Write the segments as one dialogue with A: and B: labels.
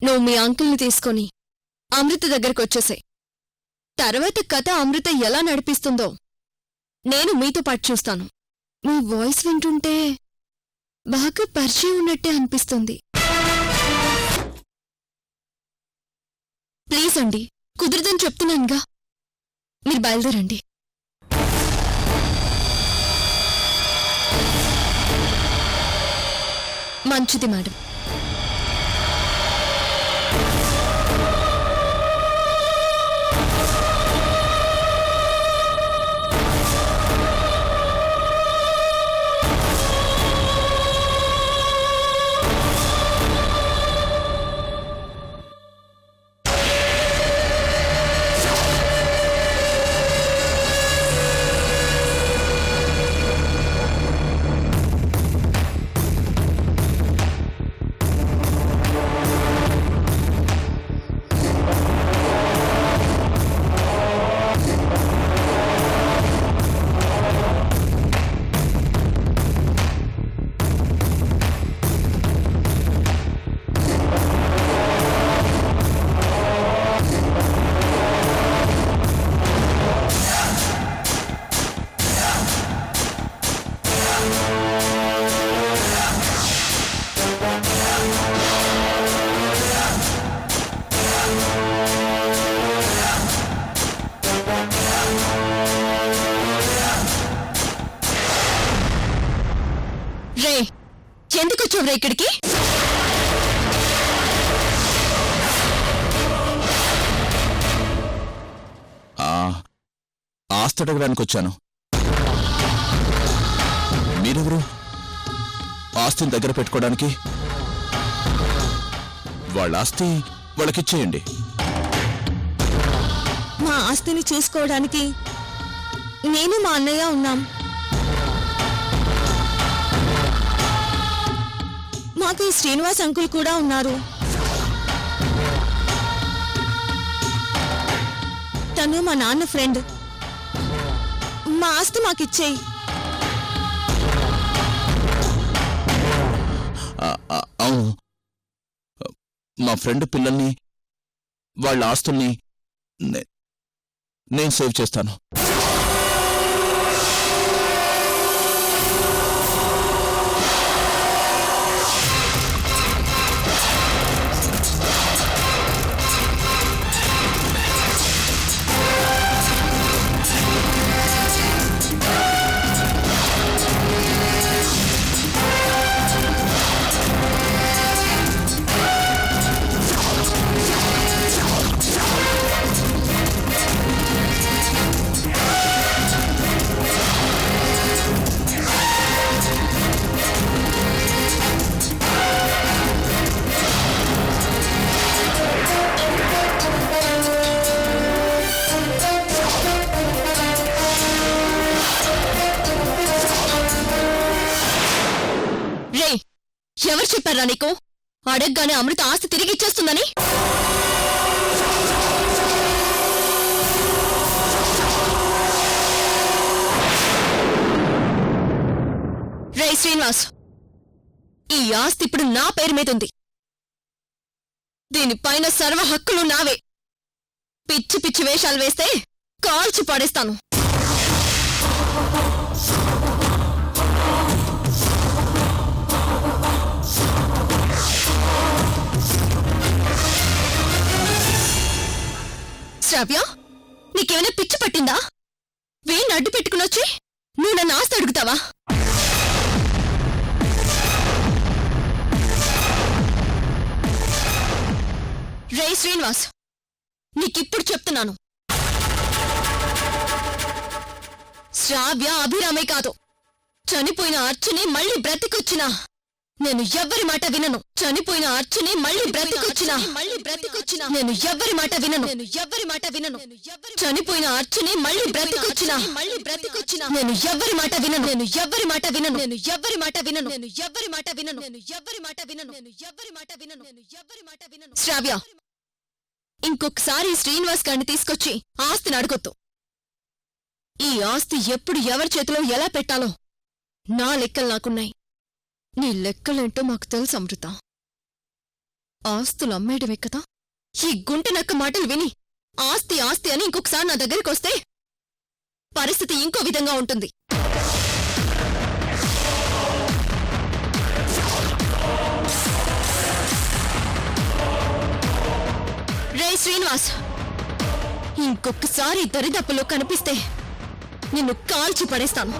A: నువ్వు మీ అంకుల్ని తీసుకొని అమృత దగ్గరకొచ్చేసాయి. తర్వాత కథ అమృత ఎలా నడిపిస్తుందో నేను మీతో పాటు చూస్తాను. మీ వాయిస్ వింటుంటే బాగా పరిచయం ఉన్నట్టే అనిపిస్తుంది. ప్లీజ్ అండి, కుదరదని చెప్తున్నానుగా. మీరు బయలుదేరండి. మంచిది మేడం. రే, ఎందుకొచ్చావురా ఇక్కడికి?
B: ఆస్తి అడగడానికి వచ్చాను. మీరెవరు? ఆస్తిని దగ్గర పెట్టుకోవడానికి? వాళ్ళ ఆస్తి వాళ్ళకిచ్చేయండి.
A: మా ఆస్తిని చూసుకోవడానికి నేను మా అన్నయ్య ఉన్నాం. మాకు ఈ శ్రీనివాస్ అంకుల్ కూడా ఉన్నారు. తను మా నాన్న ఫ్రెండ్. మా ఆస్తి మాకిచ్చేయి.
B: అవును, మా ఫ్రెండ్ పిల్లల్ని, వాళ్ళ ఆస్తుల్ని నేను సేవ్ చేస్తాను. ఎవరు చెప్పారా నీకు అడగగానే అమృత ఆస్తి తిరిగి ఇచ్చేస్తుందని? రే శ్రీనివాస్, ఈ ఆస్తి ఇప్పుడు నా పేరు మీద ఉంది. దీనిపైన సర్వ హక్కులు నావే. పిచ్చి పిచ్చి వేషాలు వేస్తే కాల్చి పడేస్తాను. శ్రావ్య, నీకేమైనా పిచ్చి పట్టిందా? వీణ్ణి అడ్డు పెట్టుకునొచ్చి నువ్వు నన్ను ఆస్తి అడుగుతావా? రే శ్రీనివాస్, నీకిప్పుడు చెప్తున్నాను, శ్రావ్య అభిరామే కాదు. చనిపోయిన అర్చుని మళ్ళీ బ్రతికొచ్చినా నేను ఎవ్వరి మాట వినను. చనిపోయిన అర్చుని మళ్ళీ బ్రతికొచ్చినా నేను ఎవ్వరి మాట వినను. చనిపోయిన అర్చుని మళ్ళీ బ్రతికొచ్చినా నేను ఎవ్వరి మాట వినను. శ్రావ్య, ఇంకొకసారి శ్రీనివాస్ గారిని తీసుకొచ్చి ఆస్తిని అడగొద్దు. ఈ ఆస్తి ఎప్పుడు ఎవరి చేతిలో ఎలా పెట్టాలో నా లెక్కలు నాకున్నాయి. నీ లెక్కలేంటో మాకు తెలుసు అమృత.
A: ఆస్తులు అమ్మేయడమే కదా? ఈ గుంటె నక్క మాటలు విని ఆస్తి ఆస్తి అని ఇంకొకసారి నా దగ్గరికొస్తే పరిస్థితి ఇంకో విధంగా ఉంటుంది. రే శ్రీనివాస్, ఇంకొకసారి దరిదాపులో కనిపిస్తే నిన్ను కాల్చి పడేస్తాను.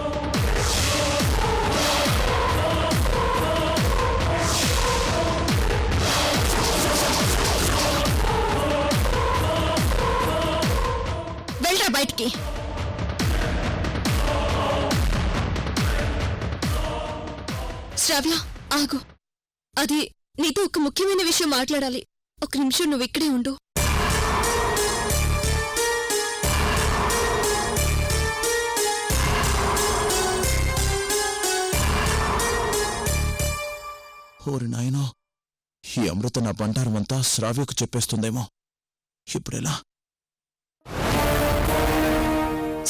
A: వెళ్ళరా బయటికి. శ్రావ్య, ఆగు. అది నీతో ఒక ముఖ్యమైన విషయం మాట్లాడాలి. ఒక నిమిషం నువ్వు ఇక్కడే ఉండు.
C: ఓరి నాయనో, ఈ అమృత నా బండారమంతా శ్రావ్యకు చెప్పేస్తుందేమో. ఇప్పుడెలా?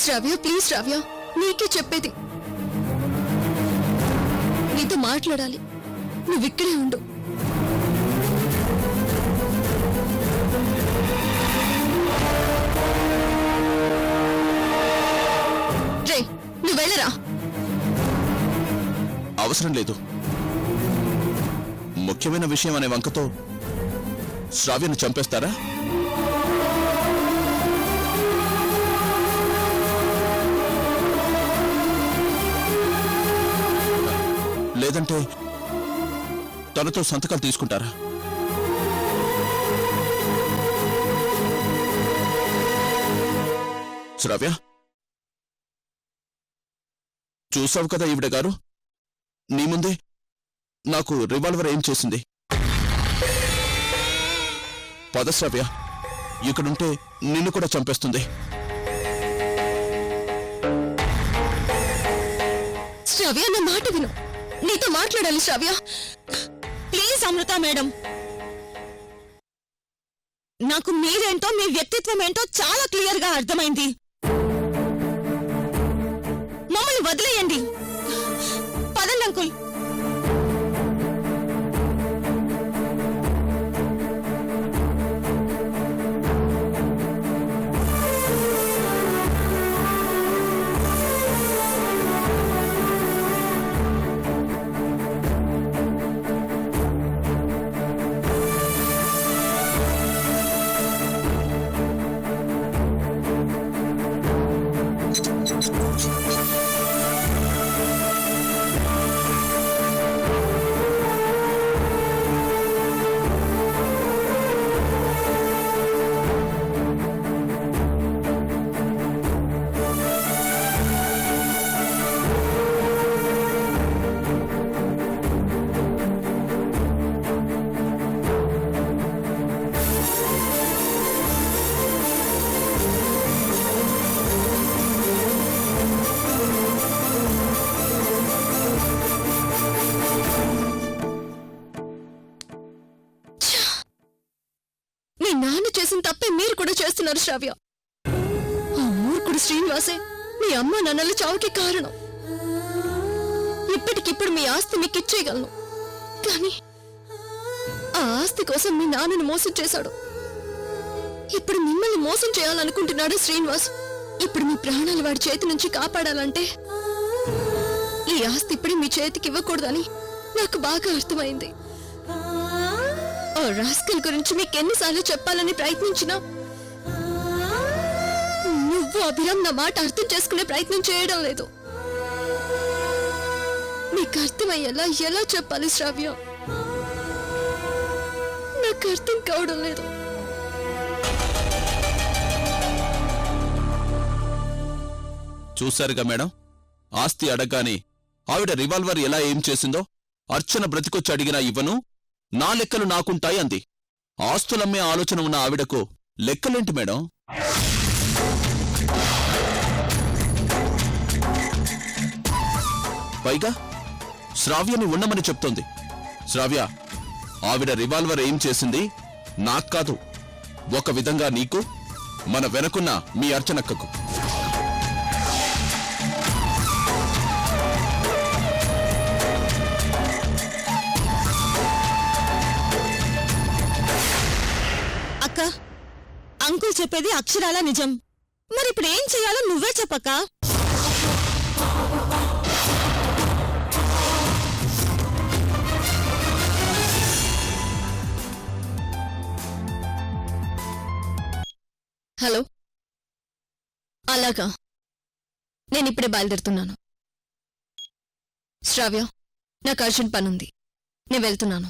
A: శ్రావ్య, ప్లీజ్ శ్రావ్య, నీకే చెప్పేది. నీతో మాట్లాడాలి. నువ్విక్కడే ఉండు. రే, నువ్వు వెళ్ళరా.
C: అవసరం లేదు. ముఖ్యమైన విషయం అనే వంకతో శ్రావ్యను చంపేస్తారా? లేదంటే తనతో సంతకాలు తీసుకుంటారా? శ్రావ్య, చూసావు కదా ఈవిడ గారు, నీ ముందే నాకు రివాల్వర్ ఏం చేసింది. పద శ్రావ్య, ఇక్కడుంటే నిన్ను కూడా చంపేస్తుంది.
A: శ్రావ్య, నా మాట విను. నీతో మాట్లాడాలి శ్రావ్య.
B: ప్లీజ్ అమృత మేడం, నాకు మీరేంటో మీ వ్యక్తిత్వం ఏంటో చాలా క్లియర్గా అర్థమైంది. మమ్మల్ని వదిలేయండి. పదండి అంకుల్.
A: చేసిన తప్పే మీరు కూడా చేస్తున్నారు శ్రావ్య. ఆ మూర్ఖుడు శ్రీనివాసే మీ అమ్మ నాన్నల చావుకి కారణం. ఇప్పటికిప్పుడు మీ ఆస్తి మీకు ఇచ్చేయగలను, కానీ ఆ ఆస్తి కోసం మీ నాన్నని మోసం చేశాడు. ఇప్పుడు మిమ్మల్ని మోసం చేయాలనుకుంటున్నాడు శ్రీనివాస్. ఇప్పుడు మీ ప్రాణాలు వాడి చేతి నుంచి కాపాడాలంటే ఈ ఆస్తి ఇప్పుడు మీ చేతికి ఇవ్వకూడదని నాకు బాగా అర్థమైంది. ఓ రాస్కల్ గురించి మీకెన్నిసార్లు చెప్పాలని ప్రయత్నించినా నువ్వు అభిరామ్ నా మాట అర్థం చేసుకునే ప్రయత్నం చేయడం లేదు. మీకు అర్థమయ్యేలా ఎలా చెప్పాలి శ్రావ్య? నాకు అర్థం కావడం లేదు.
C: చూశారుగా మేడం, ఆస్తి అడగ్గానే ఆవిడ రివాల్వర్ ఎలా ఏం చేసిందో. అర్చన బ్రతికొచ్చి అడిగినా ఇవ్వను, నా లెక్కలు నాకుంటాయి అంది. ఆస్తులమ్మే ఆలోచన ఉన్న ఆవిడకు లెక్కలేంటి మేడం? పైగా శ్రావ్యని ఉండమని చెప్తోంది. శ్రావ్య, ఆవిడ రివాల్వర్ ఏం చేసింది నాక్కాదు, ఒక విధంగా నీకు, మన వెనకున్న మీ అర్చనక్కకు.
B: అక్క, అంకుల్ చెప్పేది అక్షరాల నిజం. మరిప్పుడు ఏం చెయ్యాలో నువ్వే చెప్పక్క.
A: హలో, అలాగా, నేనిప్పుడే బయలుదేరుతున్నాను. శ్రావ్య, నాకు అర్జెంట్ పనుంది, నేను వెళ్తున్నాను.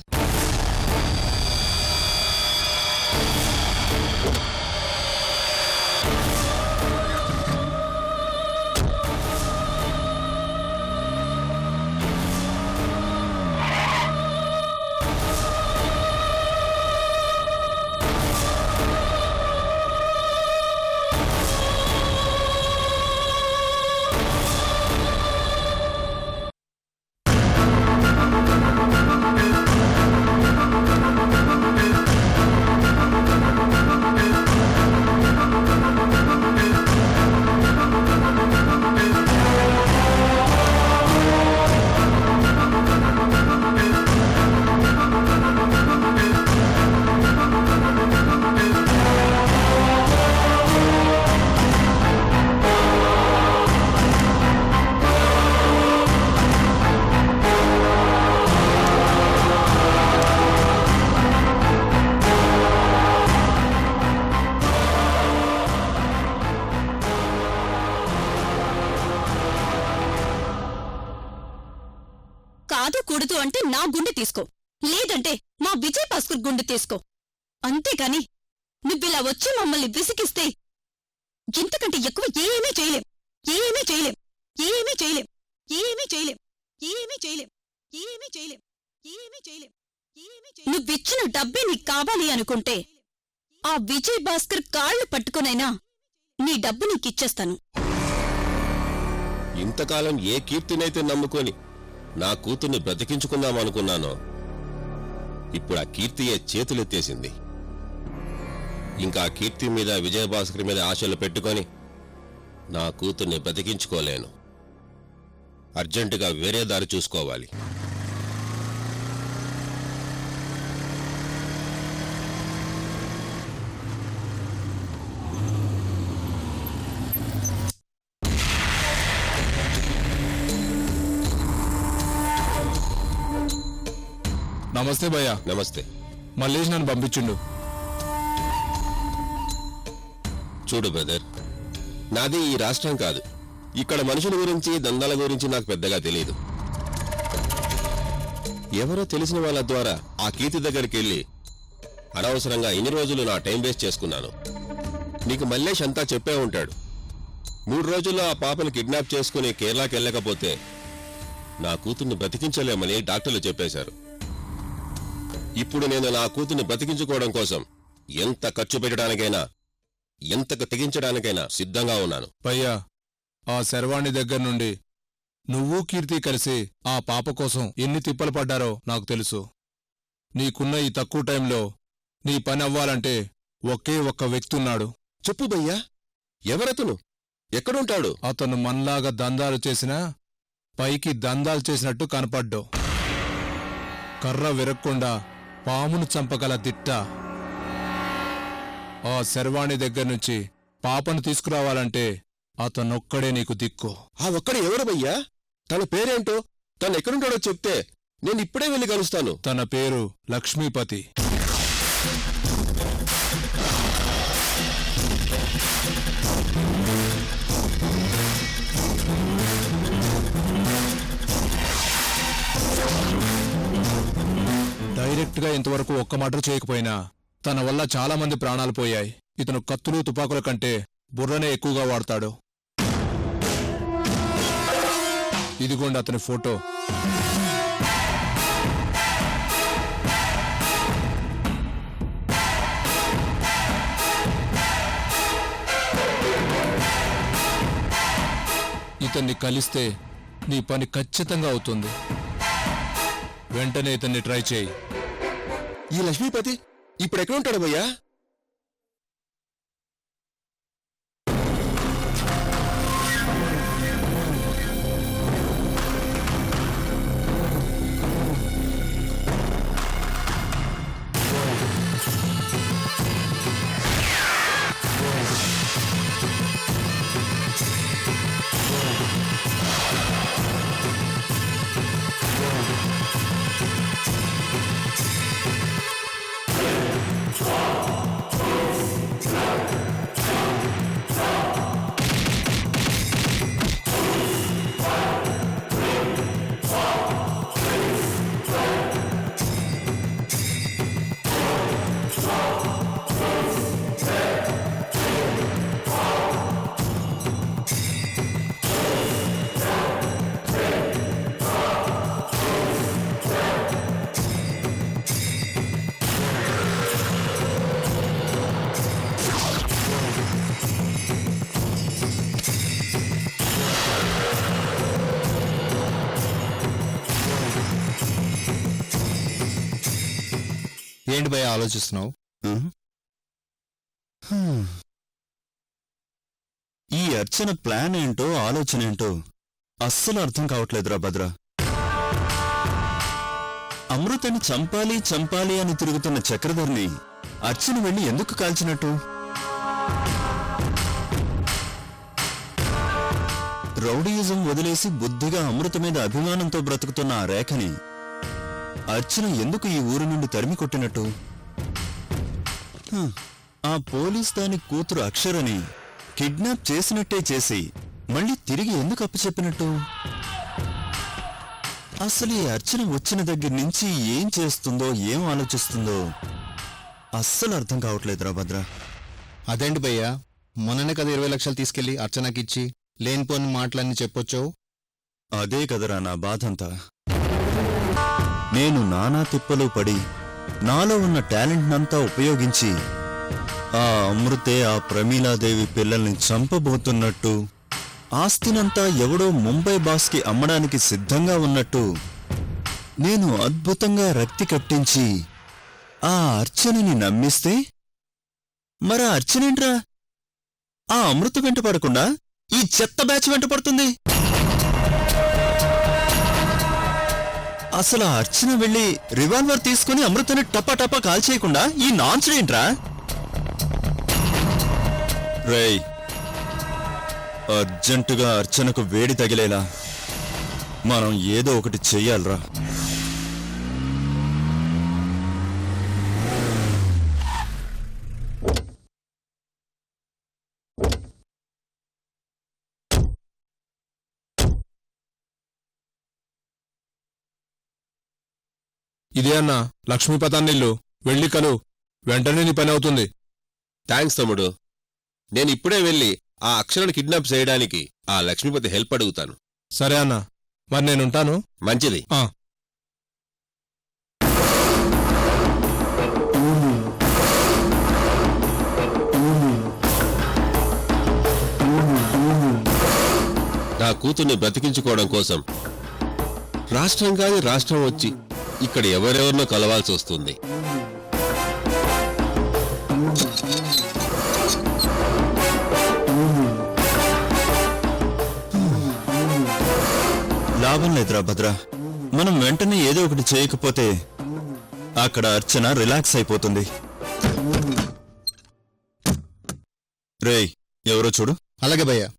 B: కాదు కూడదు అంటే నా గుండె తీసుకో, లేదంటే మా విజయ్ భాస్కర్ గుండె తీసుకో. అంతేకాని నువ్విలా వచ్చి మమ్మల్ని విసిగిస్తే ఇంతకంటే ఎక్కువ ఏమీ చేయలేం, ఏమీ చేయలేం, ఏమీ చేయలేం, ఏమీ చేయలేం, ఏమీ చేయలేం, ఏమీ చేయలేం, ఏమీ చేయలేం, ఏమీ చేయలేం. నువ్విచ్చిన డబ్బే నీకు కావాలి అనుకుంటే ఆ విజయ్ భాస్కర్ కాళ్ళు పట్టుకునైనా నీ డబ్బు నీకిచ్చేస్తాను.
D: ఇంతకాలం ఏ కీర్తినైతే నమ్ముకొని నా కూతుర్ని బ్రతికించుకుందామనుకున్నానో ఇప్పుడు ఆ కీర్తియే చేతులెత్తేసింది. ఇంకా ఆ కీర్తి మీద విజయభాస్కర్ మీద ఆశలు పెట్టుకొని నా కూతుర్ని బ్రతికించుకోలేను. అర్జెంటుగా వేరే దారి చూసుకోవాలి.
E: నమస్తే భయ్యా.
D: నమస్తే.
E: మల్లేష్ నన్ను పంపించుండు.
D: చూడు బ్రదర్, నాది ఈ రాష్ట్రం కాదు. ఇక్కడ మనుషుల గురించి దందాల గురించి నాకు పెద్దగా తెలియదు. ఎవరో తెలిసిన వాళ్ళ ద్వారా ఆ కీర్తి దగ్గరికి వెళ్ళి అనవసరంగా ఇన్ని రోజులు నా టైం వేస్ట్ చేసుకున్నాను. నీకు మల్లేష్ అంతా చెప్పే ఉంటాడు. 3 రోజుల్లో ఆ పాపను కిడ్నాప్ చేసుకుని కేరళకి వెళ్ళకపోతే నా కూతుర్ని బ్రతికించలేమని డాక్టర్లు చెప్పేశారు. ఇప్పుడు నేను నా కూతుర్ని బ్రతికించుకోవడం కోసం ఎంత ఖర్చు పెట్టడానికైనా, ఎంతకు తెగించడానికైనా సిద్ధంగా ఉన్నాను.
E: భయ్యా, ఆ శర్వాణి దగ్గర నుండి నువ్వు కీర్తి కలిసి ఆ పాప కోసం ఎన్ని తిప్పలు పడ్డారో నాకు తెలుసు. నీకున్న ఈ తక్కువ టైంలో నీ పని అవ్వాలంటే ఒకే ఒక్క వ్యక్తి ఉన్నాడు.
D: చెప్పు భయ్యా, ఎవరతను? ఎక్కడుంటాడు?
E: అతను మనలాగా దందాలు చేసినా పైకి దందాలు చేసినట్టు కనపడ్డు. కర్ర విరక్కుండా పామును చంపగల దిట్ట. ఆ శర్వాణి దగ్గర్నుంచి పాపను తీసుకురావాలంటే అతనొక్కడే నీకు దిక్కు.
D: ఆ ఒక్కడు ఎవరు భయ్యా? తన పేరేంటో, తను ఎక్కడుంటాడో చెప్తే నేను ఇప్పుడే వెళ్ళి కలుస్తాను.
E: తన పేరు లక్ష్మీపతి. డైరెక్ట్గా ఇంతవరకు ఒక్క మర్డర్ చేయకపోయినా తన వల్ల చాలా మంది ప్రాణాలు పోయాయి. ఇతను కత్తులు తుపాకుల కంటే బుర్రనే ఎక్కువగా వాడతాడు. ఇదిగోండి అతని ఫోటో. ఇతన్ని కలిస్తే నీ పని ఖచ్చితంగా అవుతుంది. వెంటనే ఇతన్ని ట్రై చేయి.
D: ఈ లక్ష్మీపతి ఇప్పుడు ఎక్కడుంటాడు భయ్యా?
E: ఏంటి భయ ఆలోచిస్తున్నావు?
F: ఈ అర్చన ప్లాన్ ఏంటో ఆలోచన ఏంటో అస్సలు అర్థం కావట్లేదురా భద్ర. అమృతని చంపాలి చంపాలి అని తిరుగుతున్న చక్రధర్ని అర్చన వెళ్ళి ఎందుకు కాల్చినట్టు? రౌడీయిజం వదిలేసి బుద్ధిగా అమృత మీద అభిమానంతో బ్రతుకుతున్న ఆ రేఖని అర్చన ఎందుకు ఈ ఊరు నుండి తరిమి కొట్టినట్టు? ఆ పోలీస్ దాని కూతురు అక్షరని కిడ్నాప్ చేసినట్టే చేసి మళ్ళీ తిరిగి ఎందుకు అప్పచెప్పినట్టు? అసలు ఈ అర్చన వచ్చిన దగ్గర నుంచి ఏం చేస్తుందో ఏం ఆలోచిస్తుందో అస్సలు అర్థం కావట్లేదురా భద్ర.
E: అదేంటి భయ్యా, మొన్ననే కదా 20 లక్షలు తీసుకెళ్లి అర్చనకిచ్చి లేనిపోని మాటలన్నీ చెప్పొచ్చావు.
F: అదే కదరా నా బాధంతా. నేను నానా తిప్పలు పడి నాలో ఉన్న టాలెంట్నంతా ఉపయోగించి ఆ అమృతే ఆ ప్రమీలాదేవి పిల్లల్ని చంపబోతున్నట్టు, ఆస్తినంతా ఎవడో ముంబై బాస్కి అమ్మడానికి సిద్ధంగా ఉన్నట్టు నేను అద్భుతంగా రక్తి కట్టించి ఆ అర్చనని నమ్మిస్తే మరా అర్చనేంట్రా ఆ అమృత వెంట పడకుండా ఈ చెత్త బ్యాచ్ వెంట పడుతుంది? అసలు ఆ అర్చన వెళ్ళి రివాల్వర్ తీసుకుని అమృతని టపా కాల్చేయకుండా ఈ నాన్సన్ ఏంట్రా? రేయ్, అర్జెంటుగా అర్చనకు వేడి తగిలేలా మనం ఏదో ఒకటి చెయ్యాలరా.
E: ఇదే అన్నా లక్ష్మీపతాన్నిల్లు, వెళ్ళి కలు, వెంటనే నీ పని అవుతుంది.
D: థ్యాంక్స్ తమ్ముడు. నేనిప్పుడే వెళ్ళి ఆ అక్షరను కిడ్నాప్ చేయడానికి ఆ లక్ష్మీపతి హెల్ప్ అడుగుతాను.
E: సరే అన్నా, మరి నేనుంటాను.
D: మంచిది. నా కూతుర్ని బ్రతికించుకోవడం కోసం రాష్ట్రం కాని రాష్ట్రం వచ్చి ఇక్కడ ఎవరెవరినో కలవాల్సి వస్తుంది.
F: లాభం లేదురా భద్ర. మనం వెంటనే ఏదో ఒకటి చేయకపోతే అక్కడ అర్చన రిలాక్స్ అయిపోతుంది. రేయ్, ఎవరో చూడు.
E: అలాగే భయ్యా.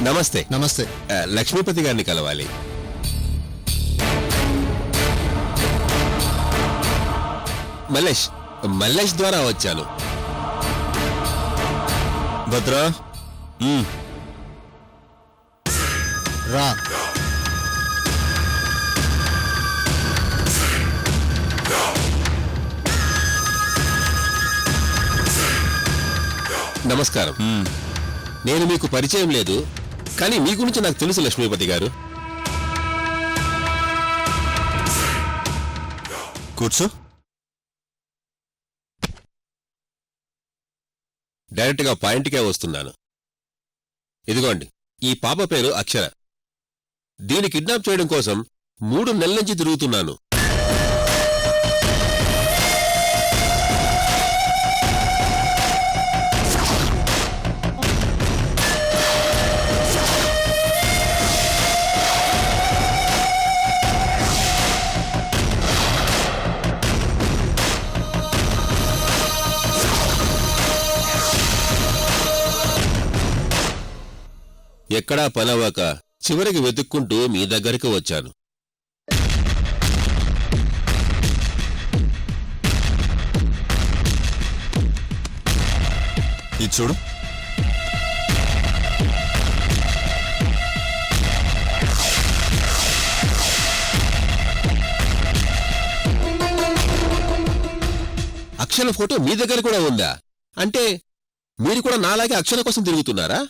D: నమస్తే.
E: నమస్తే.
D: లక్ష్మీపతి గారిని కలవాలి. మల్లేష్ ద్వారా వచ్చాను.
F: భద్ర,
E: రా.
D: నమస్కారం. నేను మీకు పరిచయం లేదు, కానీ మీ గురించి నాకు తెలుసు లక్ష్మీపతి గారు.
F: కూర్చో.
D: డైరెక్ట్గా పాయింట్కే వస్తున్నాను. ఇదిగోండి, ఈ పాప పేరు అక్షర. దీన్ని కిడ్నాప్ చేయడం కోసం 3 నెలల నుంచి తిరుగుతున్నాను. ఎక్కడా పనవ్వక చివరికి వెతుక్కుంటూ మీ దగ్గరికి వచ్చాను.
F: ఇది చూడు.
D: అక్షర ఫోటో మీ దగ్గర కూడా ఉందా? అంటే మీరు కూడా నాలాగే అక్షర కోసం తిరుగుతున్నారా?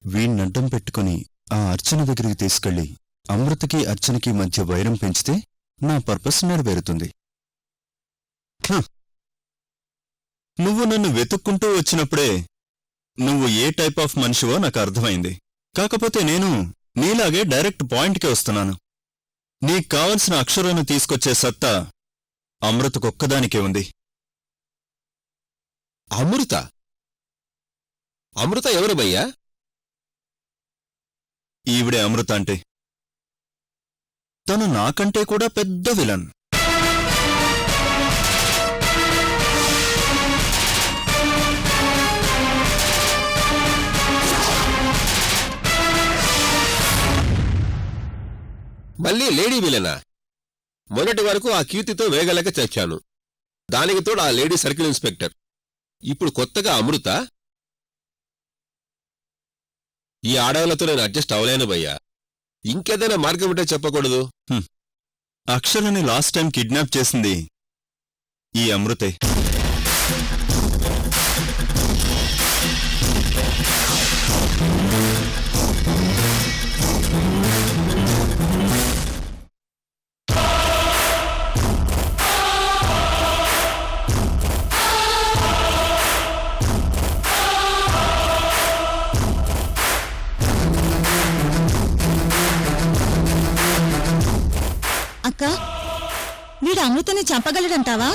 F: వీణ్ణడ్డం పెట్టుకుని ఆ అర్చన దగ్గరికి తీసుకెళ్లి అమృతకి అర్చనకి మధ్య వైరం పెంచితే నా పర్పస్ నెరవేరుతుంది. నువ్వు నన్ను వెతుక్కుంటూ వచ్చినప్పుడే నువ్వు ఏ టైప్ ఆఫ్ మనిషివో నాకు అర్థమైంది. కాకపోతే నేను నీలాగే డైరెక్ట్ పాయింట్కే వస్తున్నాను. నీకు కావలసిన అక్షరాన్ని తీసుకొచ్చే సత్తా అమృతకొక్కదానికే ఉంది.
D: అమృత? అమృత ఎవరు భయ్యా?
F: ఈవిడే అమృత అంటే. తను నాకంటే కూడా పెద్ద విలన్.
D: మళ్ళీ లేడీ విలనా? మొన్నటి వరకు ఆ కీర్తితో వేగలేక చచ్చాను. దానికి తోడు ఆ లేడీ సర్కిల్ ఇన్స్పెక్టర్. ఇప్పుడు కొత్తగా అమృత? ఈ ఆడవాళ్లతో నేను అడ్జస్ట్ అవలేను భయ్యా. ఇంకేదైనా మార్గం ఉంటే చెప్పకూడదు?
F: అక్షరని లాస్ట్ టైం కిడ్నాప్ చేసింది ఈ అమృతే.
B: అక్క, వీడు అమృతని చంపగలడంటావా?